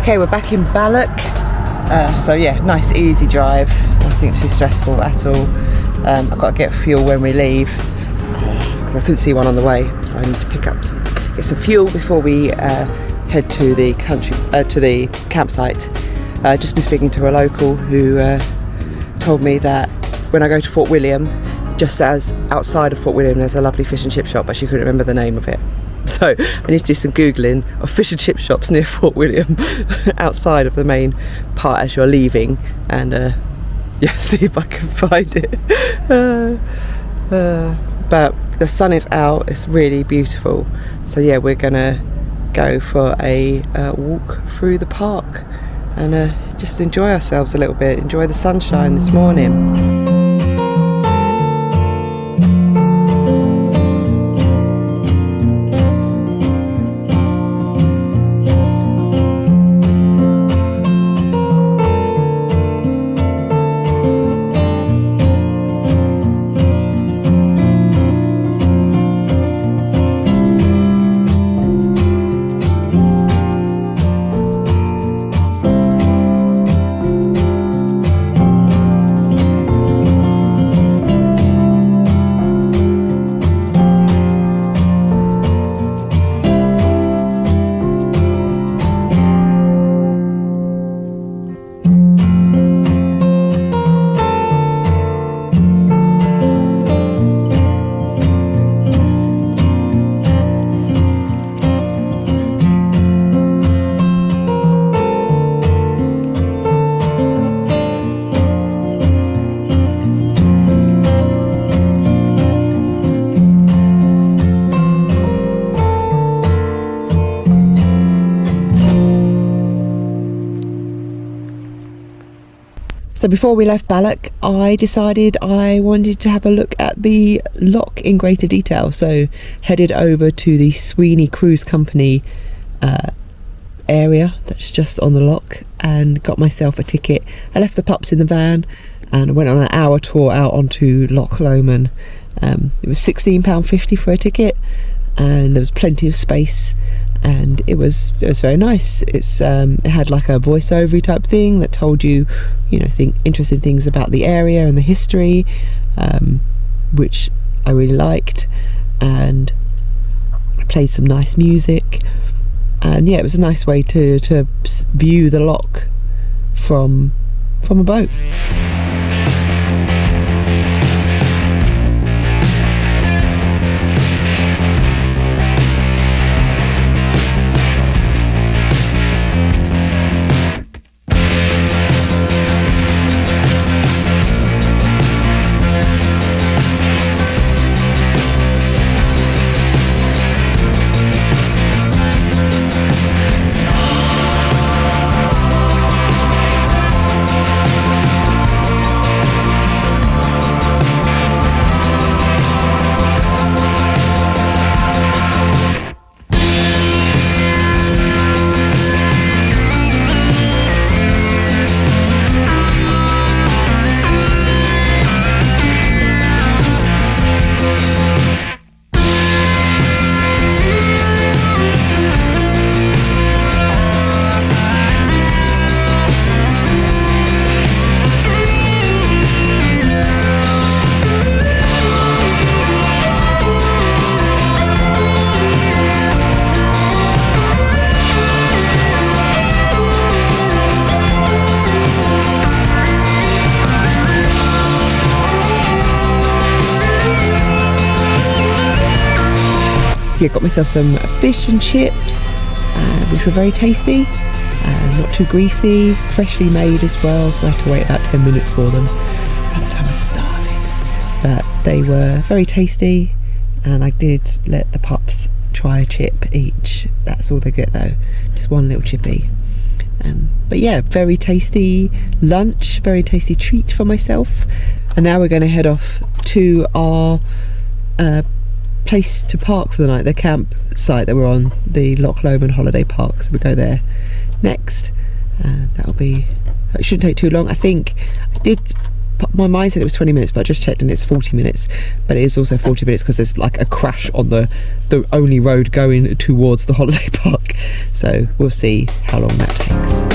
Okay, we're back in Balloch. So yeah, nice easy drive. Nothing too stressful at all. I've got to get fuel when we leave because I couldn't see one on the way, so I need to get some fuel before we head to the campsite. Just been speaking to a local who told me that when I go to Fort William, just as outside of Fort William, there's a lovely fish and chip shop, but she couldn't remember the name of it. So I need to do some Googling of fish and chip shops near Fort William outside of the main part as you're leaving, and yeah, see if I can find it. But the sun is out, it's really beautiful. So yeah, we're gonna go for a walk through the park and just enjoy ourselves a little bit, enjoy the sunshine this morning. So before we left Balloch, I decided I wanted to have a look at the loch in greater detail. So headed over to the Sweeney Cruise Company area that's just on the loch and got myself a ticket. I left the pups in the van and I went on an hour tour out onto Loch Lomond. It was £16.50 for a ticket, and there was plenty of space, and it was very nice. It had like a voiceover type thing that told you, interesting things about the area and the history, which I really liked, and played some nice music. And yeah, it was a nice way to view the loch from a boat. So yeah, got myself some fish and chips, which were very tasty, not too greasy, freshly made as well, so I had to wait about 10 minutes for them. By that time I was starving. But they were very tasty, and I did let the pups try a chip each. That's all they get though, just one little chippy. But yeah, very tasty lunch, very tasty treat for myself. And now we're going to head off to our place to park for the night, the campsite that we're on, the Loch Lomond Holiday Park. So we go there next. It shouldn't take too long. I think I did my mind said it was 20 minutes, but I just checked and it's 40 minutes. But it is also 40 minutes because there's like a crash on the only road going towards the holiday park. So we'll see how long that takes.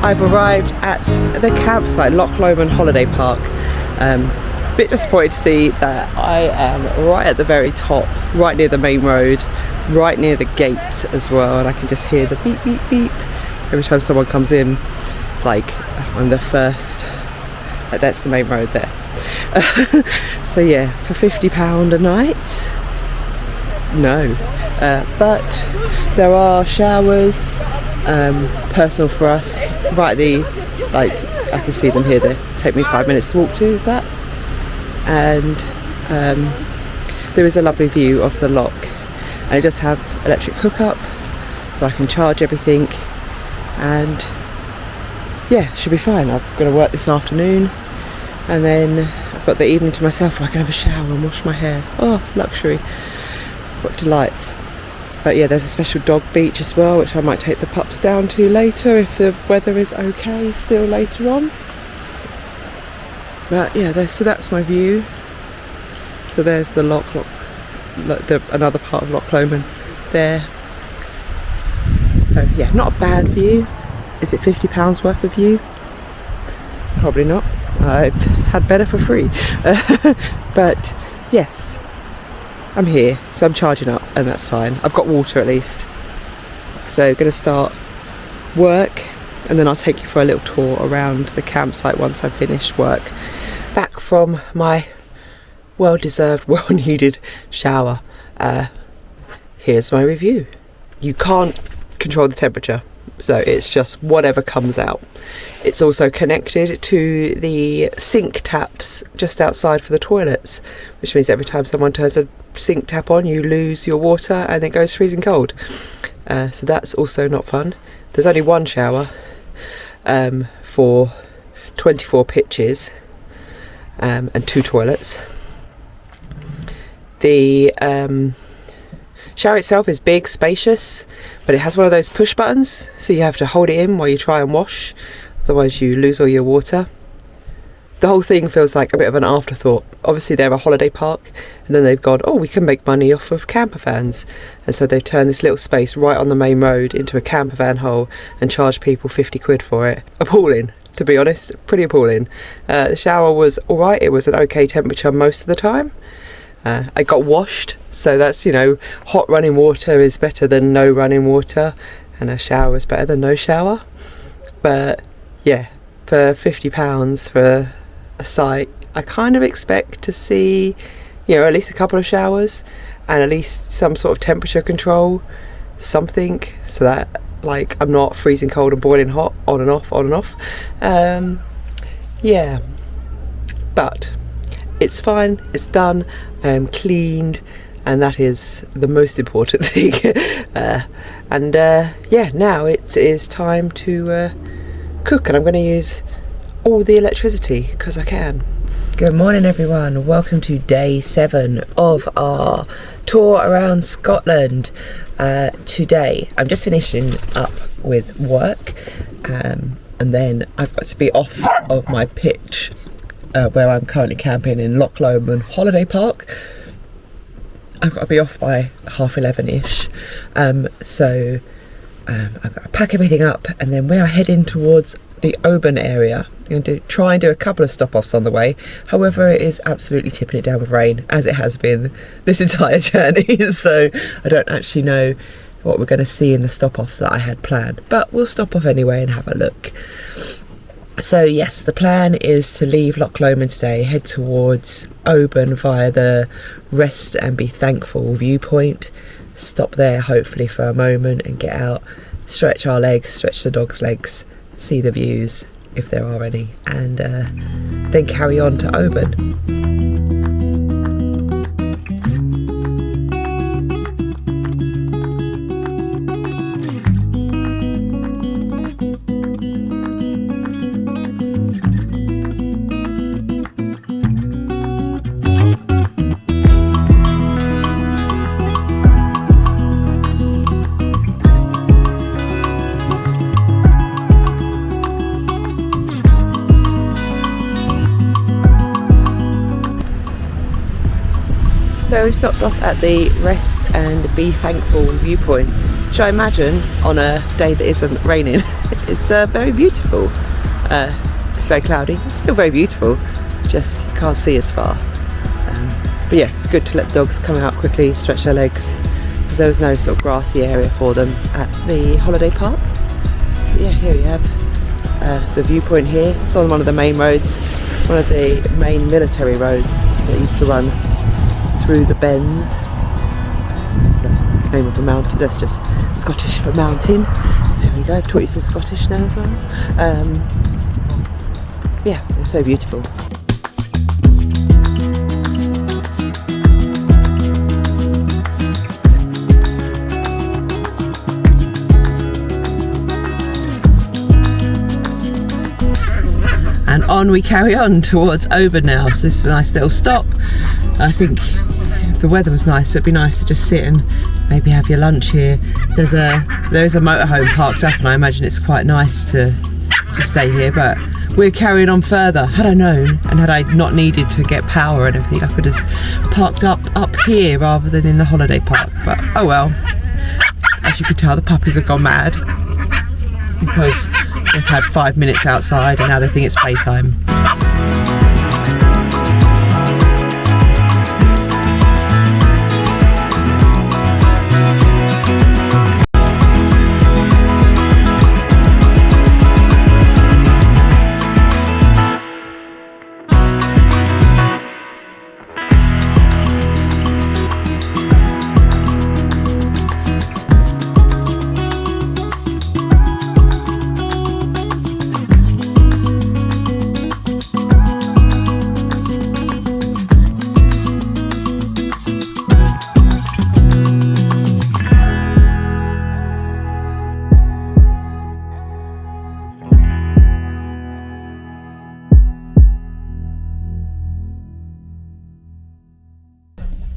I've arrived at the campsite, Loch Lomond Holiday Park. Bit disappointed to see that I am right at the very top, right near the main road, right near the gate as well, and I can just hear the beep beep beep every time someone comes in. Like I'm the first, like that's the main road there. So yeah, for £50 a night, no, but there are showers, personal for us, right at the, like I can see them here, they take me 5 minutes to walk to that, and there is a lovely view of the loch, and it does have electric hookup so I can charge everything, and yeah, should be fine. I'm going to work this afternoon and then I've got the evening to myself where I can have a shower and wash my hair. Oh, luxury, what delights. But yeah, there's a special dog beach as well, which I might take the pups down to later if the weather is okay still later on. But yeah, so that's my view. So there's the another part of Loch Lomond there. So yeah, not a bad view. Is it £50 worth of view? Probably not. I've had better for free. But yes, I'm here, so I'm charging up, and that's fine. I've got water at least. So going to start work, and then I'll take you for a little tour around the campsite once I've finished work. Back from my well-deserved, well-needed shower. Here's my review. You can't control the temperature, so it's just whatever comes out. It's also connected to the sink taps just outside for the toilets, which means every time someone turns a sink tap on, you lose your water and it goes freezing cold. So that's also not fun. There's only one shower for 24 pitches and 2 toilets. The shower itself is big, spacious, but it has one of those push buttons, so you have to hold it in while you try and wash, otherwise you lose all your water. The whole thing feels like a bit of an afterthought. Obviously they're a holiday park, and then they've gone, oh, we can make money off of camper vans, and so they've turned this little space right on the main road into a camper van hole and charged people 50 quid for it. Appalling, to be honest, pretty appalling. The shower was alright, it was an okay temperature most of the time. I got washed, so that's, you know, hot running water is better than no running water, and a shower is better than no shower. But yeah, for £50 for a site, I kind of expect to see, you know, at least a couple of showers and at least some sort of temperature control, something, so that like I'm not freezing cold and boiling hot on and off, on and off. Yeah, but it's fine, it's done, I am cleaned, and that is the most important thing. Yeah, now it is time to cook, and I'm going to use all the electricity because I can. Good morning everyone, welcome to day 7 of our tour around Scotland. Today I'm just finishing up with work, and then I've got to be off of my pitch where I'm currently camping in Loch Lomond Holiday Park. I've got to be off by 11:30ish, so I've got to pack everything up, and then we are heading towards the Oban area. I'm going to try and do a couple of stop-offs on the way. However, it is absolutely tipping it down with rain, as it has been this entire journey, so I don't actually know what we're going to see in the stop-offs that I had planned, but we'll stop off anyway and have a look. So yes, the plan is to leave Loch Lomond today, head towards Oban via the Rest and Be Thankful viewpoint, stop there hopefully for a moment and get out, stretch our legs, stretch the dog's legs, see the views if there are any, and then carry on to Oban. So we stopped off at the Rest and Be Thankful viewpoint, which I imagine on a day that isn't raining, it's very beautiful. It's very cloudy, it's still very beautiful, just you can't see as far. But yeah, it's good to let the dogs come out quickly, stretch their legs, because there was no sort of grassy area for them at the holiday park. But yeah, here we have the viewpoint here. It's on one of the main roads, one of the main military roads that used to run through the bends. It's the name of a mountain, that's just Scottish for mountain. There we go, I've taught you some Scottish now as well. Yeah, they're so beautiful. And on we carry on towards Oban now, so this is a nice little stop. I think if the weather was nice, it'd be nice to just sit and maybe have your lunch here. There is a motorhome parked up, and I imagine it's quite nice to stay here, but we're carrying on further. Had I known, and had I not needed to get power and everything, I could have parked up here rather than in the holiday park, but oh well. As you can tell, the puppies have gone mad because they've had 5 minutes outside and now they think it's playtime.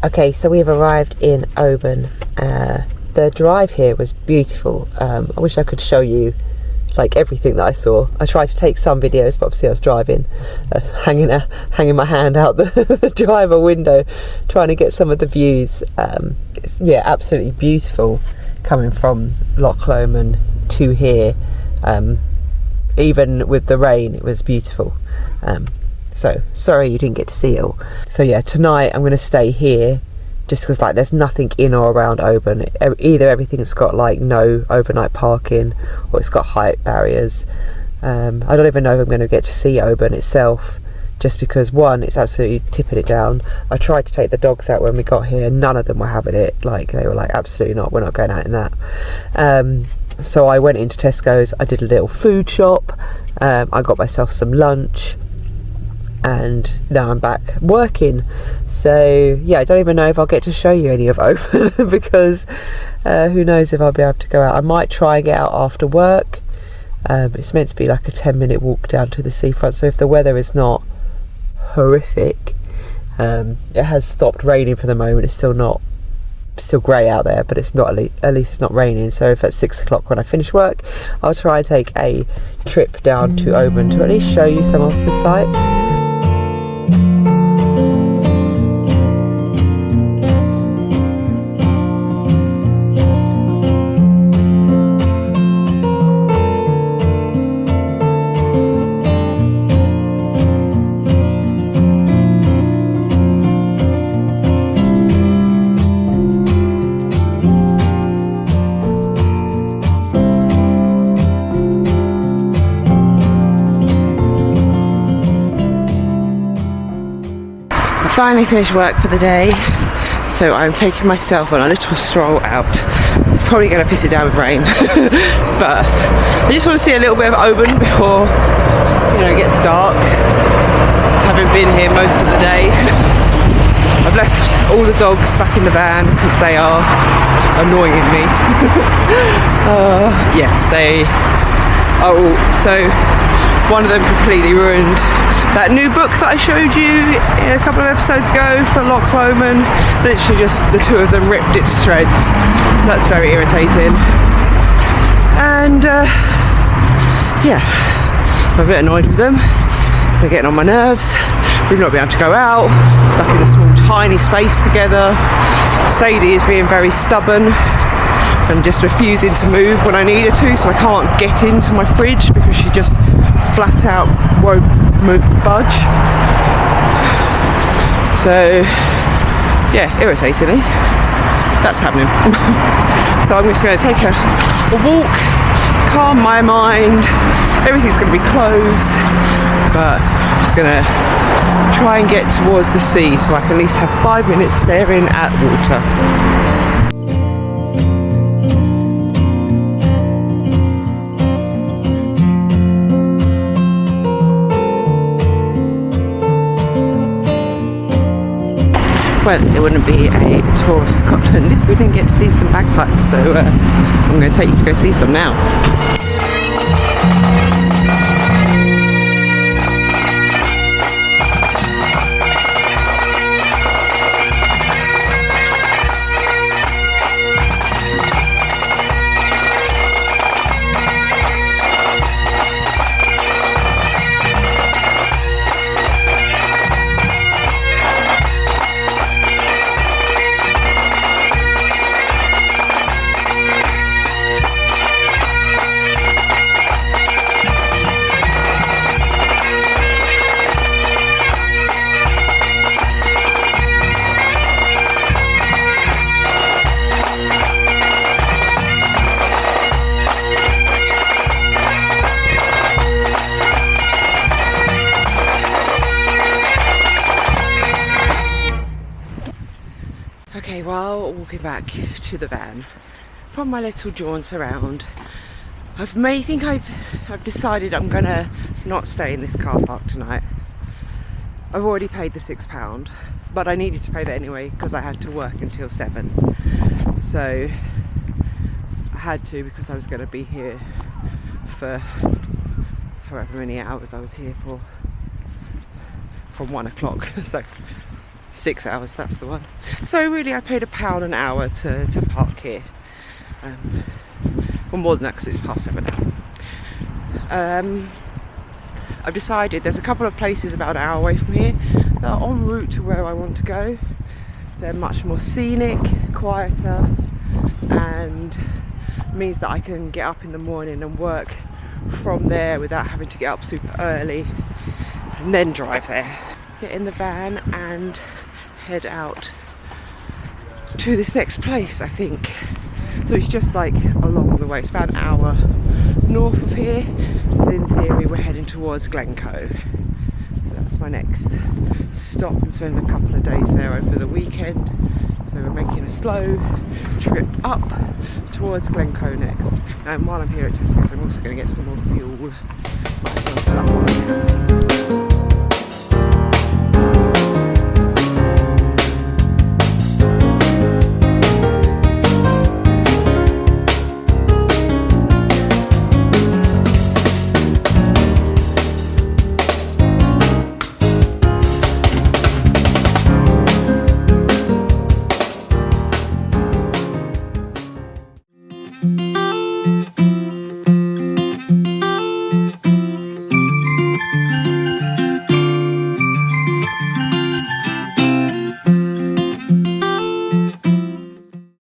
Okay, so we've arrived in Oban. The drive here was beautiful. I wish I could show you like everything that I saw. I tried to take some videos, but obviously I was driving, hanging my hand out the driver window, trying to get some of the views. Yeah, absolutely beautiful coming from Loch Lomond to here. Even with the rain, it was beautiful. So sorry you didn't get to see it all. So yeah, tonight I'm going to stay here just because like there's nothing in or around Oban. Either everything's got like no overnight parking or it's got height barriers. I don't even know if I'm going to get to see Oban itself, just because one, it's absolutely tipping it down. I tried to take the dogs out when we got here, none of them were having it. Like they were like, absolutely not, we're not going out in that. So I went into Tesco's, I did a little food shop, I got myself some lunch, and now I'm back working. So yeah, I don't even know if I'll get to show you any of Oban because who knows if I'll be able to go out. I might try and get out after work. It's meant to be like a 10-minute walk down to the seafront, so if the weather is not horrific, it has stopped raining for the moment. It's still grey out there, but it's not, at least it's not raining. So if at 6 o'clock when I finish work, I'll try and take a trip down to Oban to at least show you some of the sights. Finally finished work for the day. So I'm taking myself on a little stroll out. It's probably going to piss it down with rain, but I just want to see a little bit of Oban before, you know, it gets dark. Having been here most of the day, I've left all the dogs back in the van because they are annoying me. Yes, they are all. So one of them completely ruined that new book that I showed you a couple of episodes ago for Loch Lomond. Literally just the two of them ripped it to shreds. So that's very irritating. And yeah, I'm a bit annoyed with them. They're getting on my nerves. We've not been able to go out, stuck in a small tiny space together. Sadie is being very stubborn and just refusing to move when I need her to, so I can't get into my fridge because she just flat out won't budge. So yeah, irritatingly, that's happening. So I'm just going to take a walk, calm my mind. Everything's going to be closed, but I'm just going to try and get towards the sea so I can at least have 5 minutes staring at water. Well, it wouldn't be a tour of Scotland if we didn't get to see some bagpipes, so I'm going to take you to go see some now. Okay, while walking back to the van from my little jaunt around, I've decided I'm gonna not stay in this car park tonight. I've already paid the £6, but I needed to pay that anyway because I had to work until 7. So I had to, because I was going to be here for however many hours I was here for, from 1 o'clock. So 6 hours, that's the one. So really I paid £1 an hour to park here. Well, more than that because it's past 7 now. I've decided there's a couple of places about an hour away from here that are en route to where I want to go. They're much more scenic, quieter, and means that I can get up in the morning and work from there without having to get up super early and then drive there. Get in the van and head out to this next place, I think. So it's just like along the way, it's about an hour north of here. So in theory we're heading towards Glencoe. So that's my next stop. I'm spending a couple of days there over the weekend. So we're making a slow trip up towards Glencoe next. And while I'm here at Tesco's, I'm also going to get some more fuel. Might as well fill up on.